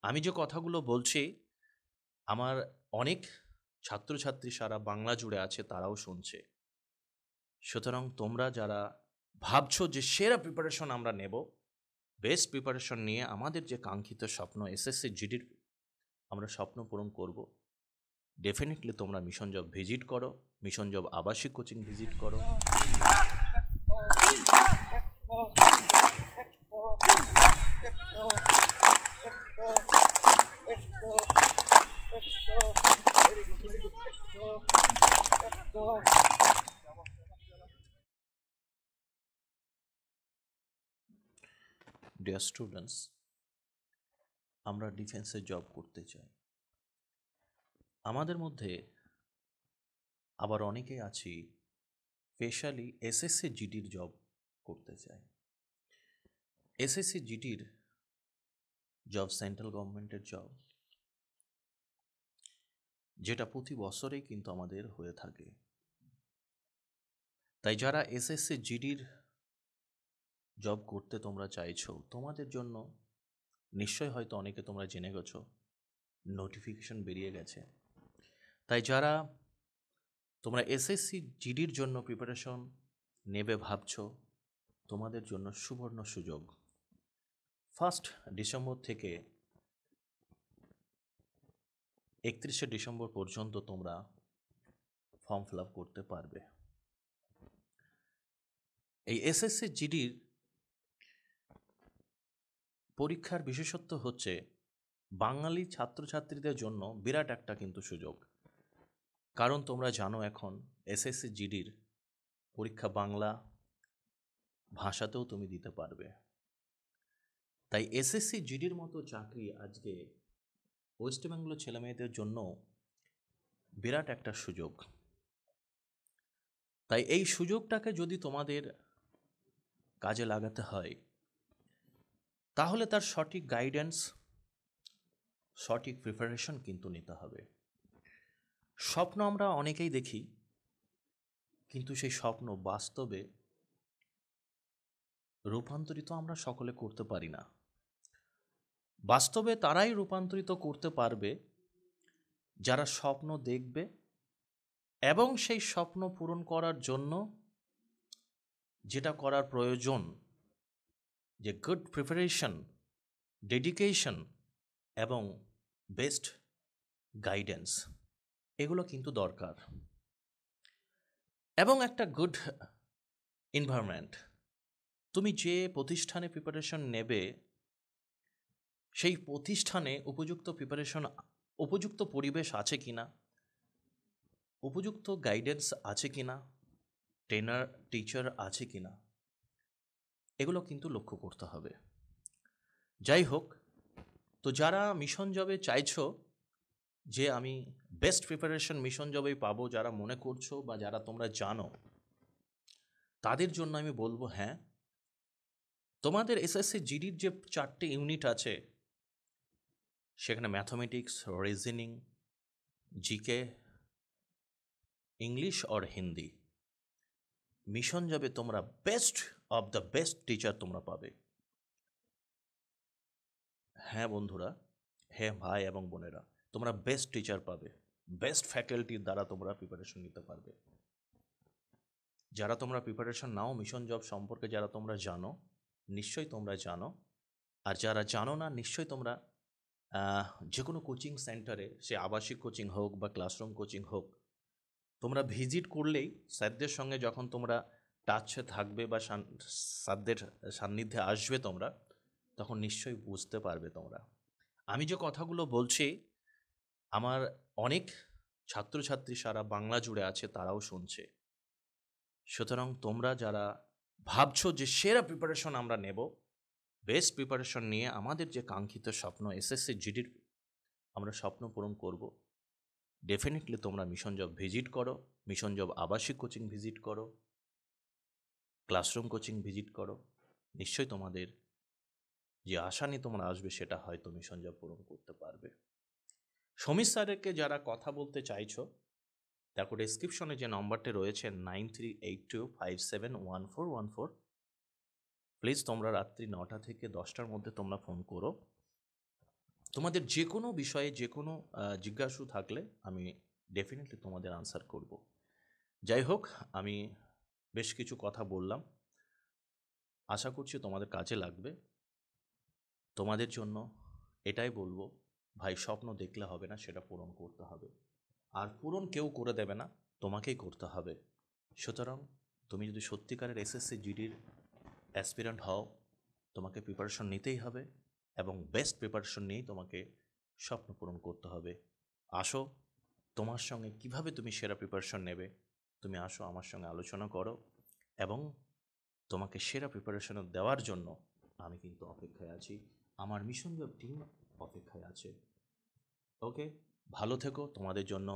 আমি যে কথাগুলো বলছি, আমার অনেক ছাত্রছাত্রী সারা বাংলা জুড়ে আছে, তারাও শুনছে। সুতরাং তোমরা যারা ভাবছো যে সেরা প্রিপারেশন আমরা নেব, বেস্ট প্রিপারেশন নিয়ে আমাদের যে কাঙ্ক্ষিত স্বপ্ন এসএসসি জিডির আমরা স্বপ্ন পূরণ করব, ডেফিনেটলি তোমরা মিশন জব ভিজিট করো, মিশন জব আবাসিক কোচিং ভিজিট করো। ডিয়ার স্টুডেন্টস, আমরা ডিফেন্সে জব করতে চাই। আমাদের মধ্যে আবার অনেকেই আছি স্পেশালি এসএসসি জিডির জব করতে চাই। এসএসসি জিডির জব সেন্ট্রাল গভর্নমেন্টের জব, যেটা প্রতি বছরেই কিন্তু আমাদের হয়ে থাকে। তাই যারা এসএসসি জিডির জব করতে তোমরা চাইছো, তোমাদের জন্য নিশ্চয় হয়তো অনেকে তোমরা জেনে গেছো, নোটিফিকেশন বেরিয়ে গেছে। তাই যারা তোমরা এসএসসি জিডির জন্য প্রিপারেশন নেবে ভাবছো, তোমাদের জন্য সুবর্ণ সুযোগ। 1 ডিসেম্বর থেকে 31 ডিসেম্বর পর্যন্ত তোমরা ফর্ম ফিল আপ করতে পারবে। এই এসএসসি জিডির পরীক্ষার বিশেষত্ব হচ্ছে বাঙালি ছাত্রছাত্রীদের জন্য বিরাট একটা কিন্তু সুযোগ। কারণ তোমরা জানো এখন এসএসসি জিডির পরীক্ষা বাংলা ভাষাতেও তুমি দিতে পারবে। তাই এসএসসি জিডির মতো চাকরি আজকে ওয়েস্ট বেঙ্গলের ছেলেমেয়েদের জন্য বিরাট একটা সুযোগ। তাই এই সুযোগটাকে যদি তোমাদের কাজে লাগাতে হয়, তাহলে তার সঠিক গাইডেন্স, সঠিক প্রিপারেশন কিন্তু নিতে হবে। স্বপ্ন আমরা অনেকেই দেখি, কিন্তু সেই স্বপ্ন বাস্তবে রূপান্তরিত আমরা সকলে করতে পারি না। বাস্তবে তারাই রূপান্তরিত করতে পারবে যারা স্বপ্ন দেখবে এবং সেই স্বপ্ন পূরণ করার জন্য যেটা করার প্রয়োজন, যে গুড প্রিপারেশন, ডেডিকেশন এবং বেস্ট গাইডেন্স, এগুলো কিন্তু দরকার। এবং একটা গুড এনভায়রনমেন্ট। তুমি যে প্রতিষ্ঠানে প্রিপারেশন নেবে, সেই প্রতিষ্ঠানে উপযুক্ত প্রিপারেশন, উপযুক্ত পরিবেশ আছে কিনা, উপযুক্ত গাইডেন্স আছে কিনা, ট্রেনার টিচার আছে কিনা, এগুলো কিন্তু লক্ষ্য করতে হবে। যাই হোক, তো যারা মিশন জবে চাইছো যে আমি বেস্ট প্রিপারেশন মিশন জবেই পাবো, যারা মনে করছো বা যারা তোমরা জানো, তাদের জন্য আমি বলবো হ্যাঁ, তোমাদের এসএসসি জিডির যে 4টে ইউনিট আছে, সেখানে ম্যাথমেটিক্স, রিজনিং, জিকে, ইংলিশ আর হিন্দি, মিশন জবে তোমরা best of the best teacher তোমরা পাবে। হ্যাঁ বন্ধুরা, হ্যাঁ ভাই এবং বোনেরা, তোমরা বেস্ট টিচার পাবে, বেস্ট ফ্যাকাল্টির দ্বারা তোমরা প্রিপারেশন নিতে পারবে। যারা তোমরা প্রিপারেশন নাও মিশন জব সম্পর্কে, যারা তোমরা জানো, নিশ্চয়ই তোমরা জানো। আর যারা জানো না, নিশ্চয়ই তোমরা যে কোনো কোচিং সেন্টারে, সে আবাসিক কোচিং হোক বা ক্লাসরুম কোচিং হোক, তোমরা ভিজিট করলেই স্যারদের সঙ্গে যখন তোমরা টাচে থাকবে বা স্যারদের সান্নিধ্যে আসবে তোমরা, তখন নিশ্চয়ই বুঝতে পারবে তোমরা। আমি যে কথাগুলো বলছি, আমার অনেক ছাত্রছাত্রী সারা বাংলা জুড়ে আছে, তারাও শুনছে। সুতরাং তোমরা যারা ভাবছো যে সেরা প্রিপারেশন আমরা নেব, বেস্ট প্রিপারেশন নিয়ে আমাদের যে কাঙ্ক্ষিত স্বপ্ন এসএসসি জিডির আমরা স্বপ্ন পূরণ করব, ডেফিনেটলি তোমরা মিশন জব ভিজিট করো, মিশন জব আবাসিক কোচিং ভিজিট করো, ক্লাসরুম কোচিং ভিজিট করো। নিশ্চয়ই তোমাদের যে আশা নিয়ে তোমরা আসবে, সেটা হয়তো মিশন জব পূরণ করতে পারবে। সমীর স্যারকে যারা কথা বলতে চাইছো, দেখো ডেসক্রিপশনে যে নম্বরটি রয়েছে 9382571414, প্লিজ তোমরা রাত্রি 9টা থেকে 10টার মধ্যে তোমরা ফোন করো। তোমাদের যে কোনো বিষয়ে যে কোনো জিজ্ঞাসু থাকলে আমি ডেফিনেটলি তোমাদের আনসার করব। যাই হোক, আমি বেশ কিছু কথা বললাম, আশা করছি তোমাদের কাজে লাগবে। তোমাদের জন্য এটাই বলবো, ভাই স্বপ্ন দেখলে হবে না, সেটা পূরণ করতে হবে। আর পূরণ কেউ করে দেবে না, তোমাকেই করতে হবে। সুতরাং তুমি যদি সত্যিকারের এসএসসি জিডির অ্যাসপিরেন্ট হও, তোমাকে প্রিপারেশন নিতেই হবে এবং বেস্ট প্রিপারেশন নিয়েই তোমাকে স্বপ্ন পূরণ করতে হবে। আসো, তোমার সঙ্গে কিভাবে তুমি সেরা প্রিপারেশন নেবে, তুমি আসো আমার সঙ্গে আলোচনা করো, এবং তোমাকে সেরা প্রিপারেশন দেওয়ার জন্য আমি কিন্তু অপেক্ষায় আছি, আমার মিশন জব টিম অপেক্ষায় আছে। ওকে, ভালো থেকো, তোমাদের জন্য